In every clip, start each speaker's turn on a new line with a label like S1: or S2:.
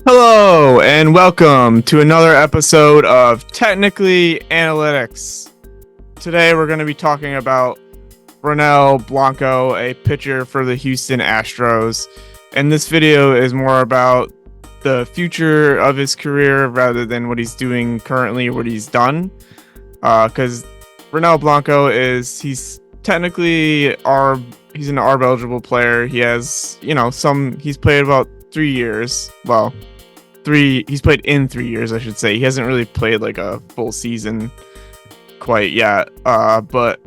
S1: Hello and welcome to another episode of Technically Analytics. Today we're going to be talking about Ronel Blanco, a pitcher for the Houston Astros. And this video is more about the future of his career rather than what he's doing currently or what he's done. Because Ronel Blanco he's technically he's an ARB eligible player. He has, he's played about 3 years. Well, he's played in 3 years, I should say. He hasn't really played like a full season quite yet. But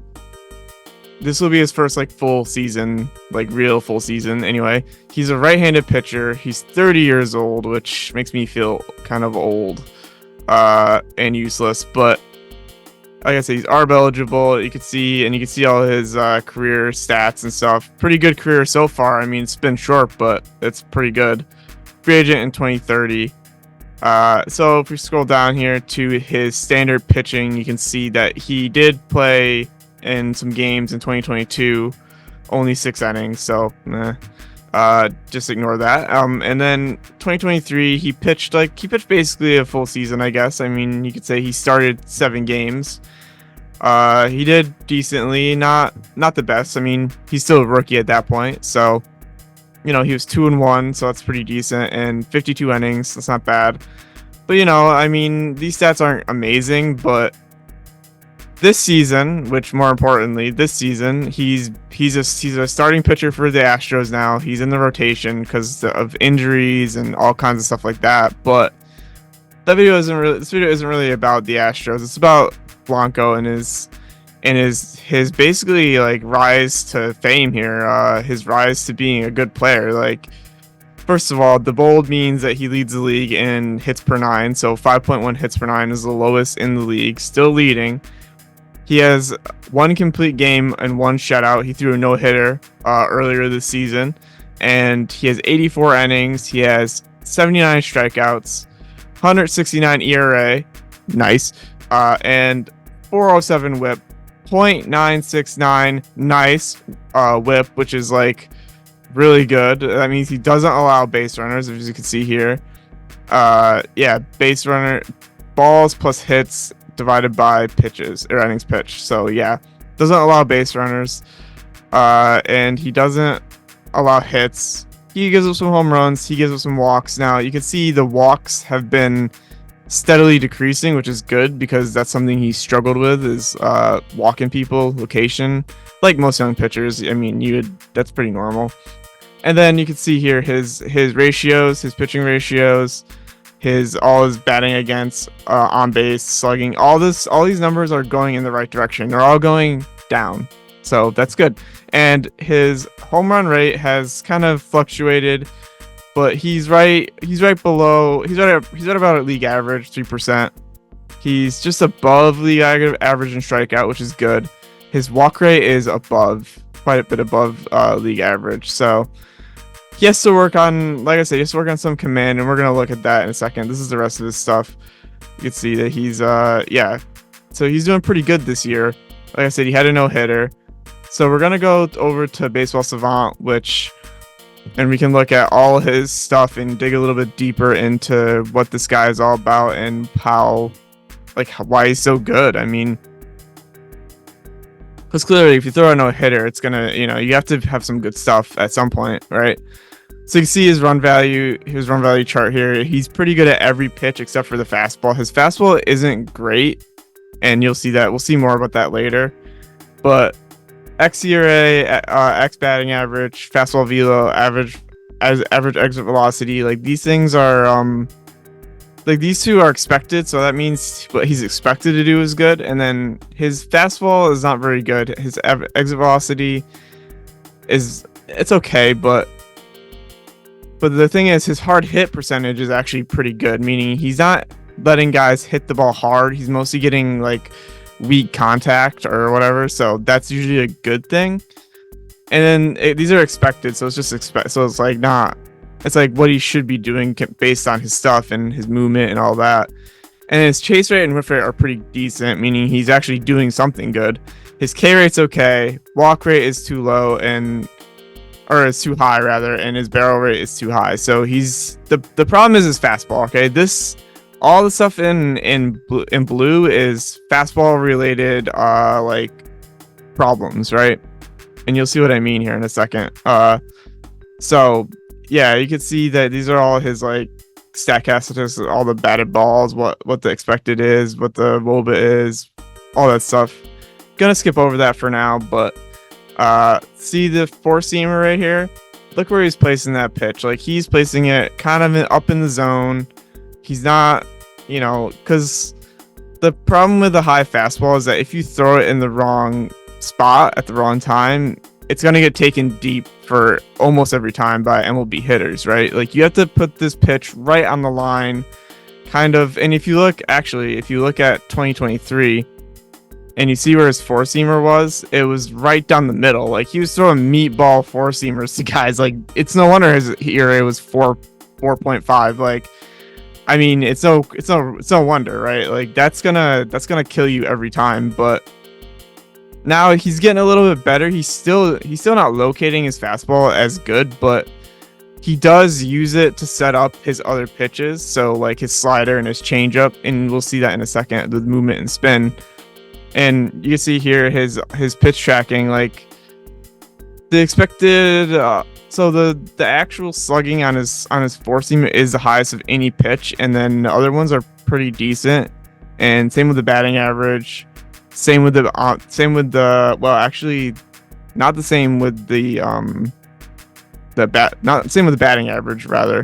S1: this will be his first like full season, like real full season. Anyway, he's a right-handed pitcher. He's 30 years old, which makes me feel kind of old and useless. But like I said, he's ARB eligible. You can see all his career stats and stuff. Pretty good career so far. I mean, it's been short, but it's pretty good. Free agent in 2030. So if we scroll down here to his standard pitching, you can see that he did play in some games in 2022, only 6 innings. So just ignore that. And then 2023, he pitched basically a full season, I guess. I mean, you could say he started 7 games. He did decently, not the best. I mean, he's still a rookie at that point, so he was 2-1, so that's pretty decent, and 52 innings. That's not bad. But I mean, these stats aren't amazing, but this season, which more importantly, he's a starting pitcher for the Astros now. He's in the rotation because of injuries and all kinds of stuff like that. But this video isn't really about the Astros. It's about Blanco and his basically like rise to fame here, his rise to being a good player. Like, first of all, the bold means that he leads the league in hits per 9, so 5.1 hits per 9 is the lowest in the league, still leading. He has 1 complete game and 1 shutout. He threw a no-hitter earlier this season, and he has 84 innings. He has 79 strikeouts, 169 ERA, nice, and 407 whip. .969 nice whip, which is like really good. That means he doesn't allow base runners, as you can see here. Base runner balls plus hits divided by pitches or innings pitched. So yeah, doesn't allow base runners, and he doesn't allow hits. He gives up some home runs. He gives up some walks. Now you can see the walks have been steadily decreasing, which is good because that's something he struggled with, is walking people, location, like most young pitchers. I mean, that's pretty normal. And then you can see here his ratios, his pitching ratios, all his batting against, on base, slugging, all these numbers are going in the right direction. They're all going down, so that's good. And his home run rate has kind of fluctuated, but he's right about at league average, 3%. He's just above league average in strikeout, which is good. His walk rate is quite a bit above league average. So he has to work on, like I said, on some command, and we're gonna look at that in a second. This is the rest of his stuff. You can see that he's so he's doing pretty good this year. Like I said, he had a no-hitter. So we're gonna go over to Baseball Savant, and we can look at all his stuff and dig a little bit deeper into what this guy is all about and why he's so good. I mean, because clearly if you throw a no-hitter, it's gonna, you have to have some good stuff at some point, right? So you can see his run value chart here. He's pretty good at every pitch except for the fastball. His fastball isn't great, and you'll see that. We'll see more about that later. But xERA, x batting average, fastball velo, average exit velocity, like these things are like these two are expected, so that means what he's expected to do is good. And then his fastball is not very good. His exit velocity it's okay, but the thing is, his hard hit percentage is actually pretty good, meaning he's not letting guys hit the ball hard. He's mostly getting like weak contact or whatever, so that's usually a good thing. And then these are expected, so it's just so it's like it's like what he should be doing based on his stuff and his movement and all that. And his chase rate and whiff rate are pretty decent, meaning he's actually doing something good. His K rate's okay, walk rate is too low, and or is too high rather, and his barrel rate is too high. So he's the problem is his fastball. Okay, this all the stuff in blue is fastball related like problems, right? And you'll see what I mean here in a second. So yeah, you can see that these are all his like Statcast statistics, all the batted balls, what the expected is, what the wOBA is, all that stuff. Gonna skip over that for now, but see the four seamer right here? Look where he's placing that pitch. Like he's placing it kind of up in the zone. He's not, because the problem with the high fastball is that if you throw it in the wrong spot at the wrong time, it's going to get taken deep for almost every time by MLB hitters, right? Like you have to put this pitch right on the line, kind of. And if you look at 2023 and you see where his four seamer was, it was right down the middle. Like he was throwing meatball four seamers to guys. Like it's no wonder his ERA was 4.5. Like, I mean, it's no wonder, right? Like that's gonna kill you every time. But now he's getting a little bit better. He's still not locating his fastball as good, but he does use it to set up his other pitches. So like his slider and his changeup, and we'll see that in a second, the movement and spin. And you can see here his pitch tracking, like the expected. So the actual slugging on his four seam is the highest of any pitch, and then the other ones are pretty decent. And same with the batting average. Same with the well, actually, not the same with the same with the batting average rather.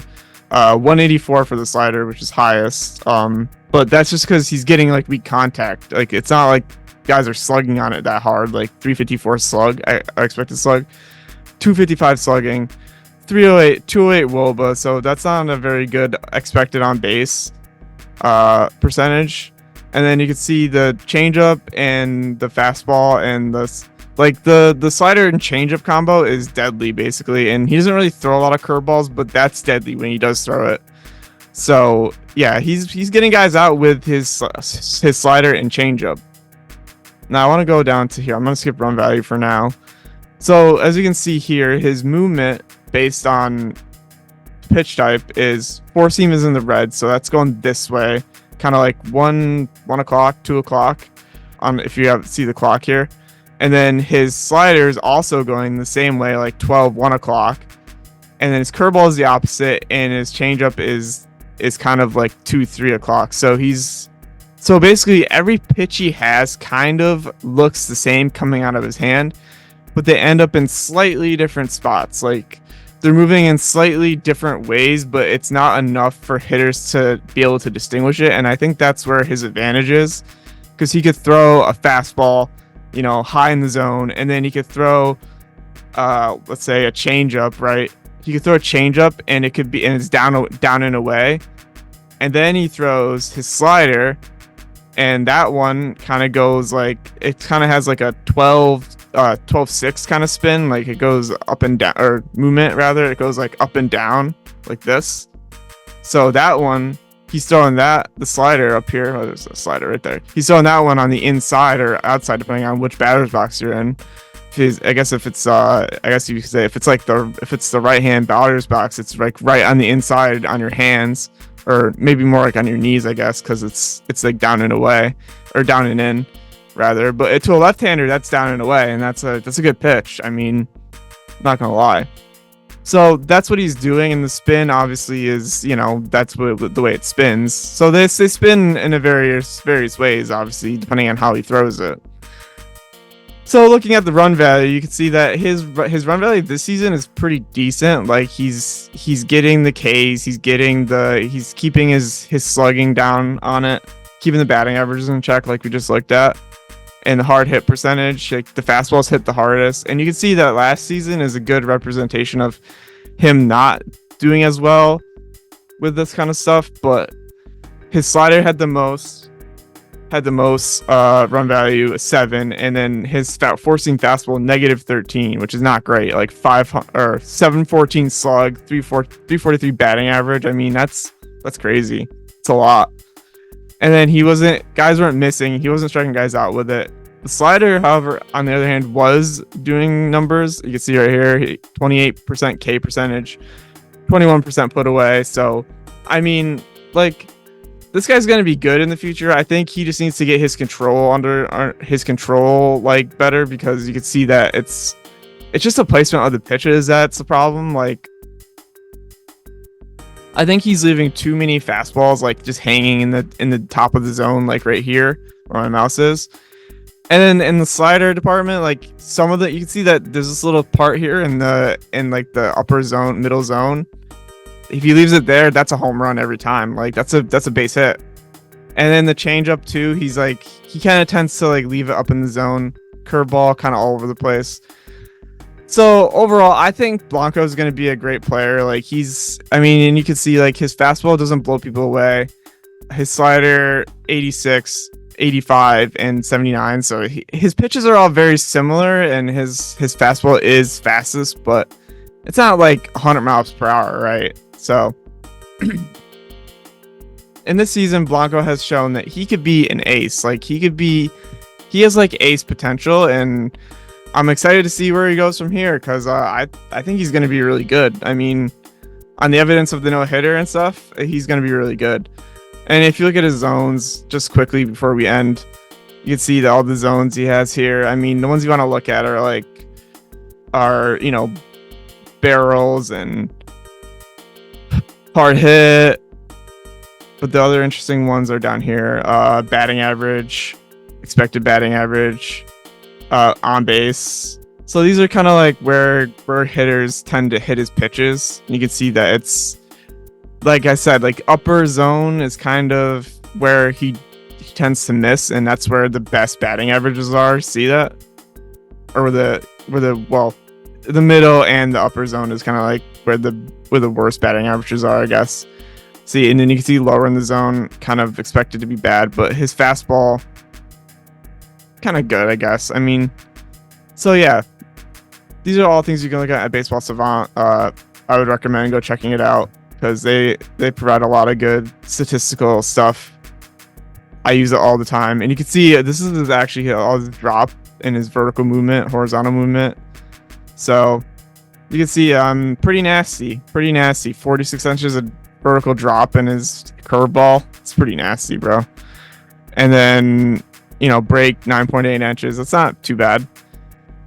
S1: 184 for the slider, which is highest. But that's just because he's getting like weak contact. Like it's not like guys are slugging on it that hard. Like 354 slug, I expected slug, 255 slugging, 308, 208 wOBA. So that's not a very good expected on base percentage. And then you can see the changeup and the fastball and the slider and changeup combo is deadly basically. And he doesn't really throw a lot of curveballs, but that's deadly when he does throw it. So yeah, he's getting guys out with his slider and changeup. Now I want to go down to here. I'm gonna skip run value for now. So as you can see here, his movement based on pitch type is four seam is in the red, so that's going this way, kind of like 1 o'clock, 2 o'clock on if you see the clock here. And then his slider is also going the same way, like 12, 1 o'clock. And then his curveball is the opposite, and his changeup is kind of like 2, 3 o'clock. So basically every pitch he has kind of looks the same coming out of his hand, but they end up in slightly different spots. Like they're moving in slightly different ways, but it's not enough for hitters to be able to distinguish it. And I think that's where his advantage is, because he could throw a fastball, high in the zone, and then he could throw, let's say a changeup, right? He could throw a changeup and it's down and away. And then he throws his slider, and that one kind of goes like, it kind of has like a 12-6 kind of spin. Like it goes up and down, or movement rather. It goes like up and down like this. So that one, he's throwing the slider up here. Oh, there's a slider right there. He's throwing that one on the inside or outside, depending on which batter's box you're in. I guess you could say if it's the right hand batter's box, it's like right on the inside on your hands, or maybe more like on your knees, I guess, because it's like down and away, or down and in rather. But to a left-hander, that's down and away, and that's a good pitch. I mean, I'm not gonna lie. So that's what he's doing, and the spin obviously is, that's the way it spins. So they spin in a various ways, obviously, depending on how he throws it. So looking at the run value, you can see that his run value this season is pretty decent. Like he's getting the Ks, he's keeping his slugging down on it, keeping the batting averages in check, like we just looked at, and the hard hit percentage, like the fastballs hit the hardest. And you can see that last season is a good representation of him not doing as well with this kind of stuff, but his slider had the most run value, 7, and then his forcing fastball -13, which is not great. Like 714 slug, 343 batting average. I mean, that's crazy. It's a lot. And then guys weren't missing. He wasn't striking guys out with it. The slider, however, on the other hand, was doing numbers. You can see right here, 28% K percentage, 21% put away. So, I mean, like, this guy's gonna be good in the future. I think he just needs to get his control like better, because you can see that it's just a placement of the pitches that's the problem. Like, I think he's leaving too many fastballs like just hanging in the top of the zone, like right here where my mouse is. And then in the slider department, like some of you can see that there's this little part here in like the upper zone, middle zone. If he leaves it there, that's a home run every time. Like that's a base hit. And then the changeup too, he kind of tends to like leave it up in the zone. Curveball kind of all over the place. So overall, I think Blanco is going to be a great player. Like and you can see like his fastball doesn't blow people away. His slider 86, 85, and 79. So his pitches are all very similar, and his fastball is fastest, but it's not like 100 miles per hour, right? So in this season, Blanco has shown that he could be an ace. Like he has like ace potential, and I'm excited to see where he goes from here, because I think he's going to be really good. I mean, on the evidence of the no-hitter and stuff, he's going to be really good. And if you look at his zones just quickly before we end, you can see that all the zones he has here. I mean, the ones you want to look at are barrels and hard hit. But the other interesting ones are down here. Batting average, expected batting average, on base. So these are kind of like where hitters tend to hit his pitches. And you can see that it's, like I said, like upper zone is kind of where he tends to miss, and that's where the best batting averages are. See that? Or the middle and the upper zone is kind of like where the worst batting averages are, I guess. See, and then you can see lower in the zone, kind of expected to be bad, but his fastball kind of good, I guess. I mean, so yeah, these are all things you can look at Baseball Savant. I would recommend go checking it out, because they provide a lot of good statistical stuff. I use it all the time, and you can see this is actually all his drop in his vertical movement, horizontal movement. So you can see pretty nasty. 46 inches of vertical drop in his curveball. It's pretty nasty, bro. And then break 9.8 inches. That's not too bad.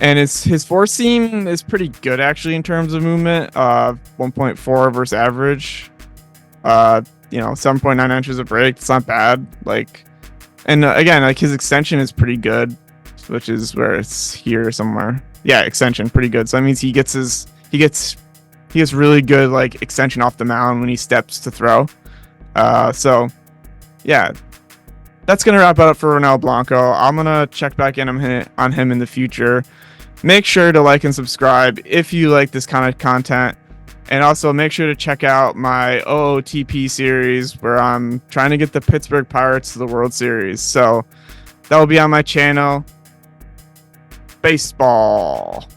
S1: And his four seam is pretty good actually in terms of movement. 1.4 versus average. 7.9 inches of break. It's not bad. And again, like his extension is pretty good, which is where it's here somewhere. Yeah, extension pretty good. So that means he gets really good like extension off the mound when he steps to throw. So yeah, that's gonna wrap it up for Ronel Blanco. I'm gonna check back in on him in the future. Make sure to like and subscribe if you like this kind of content, and also make sure to check out my OOTP series where I'm trying to get the Pittsburgh Pirates to the World Series. So that will be on my channel. Baseball.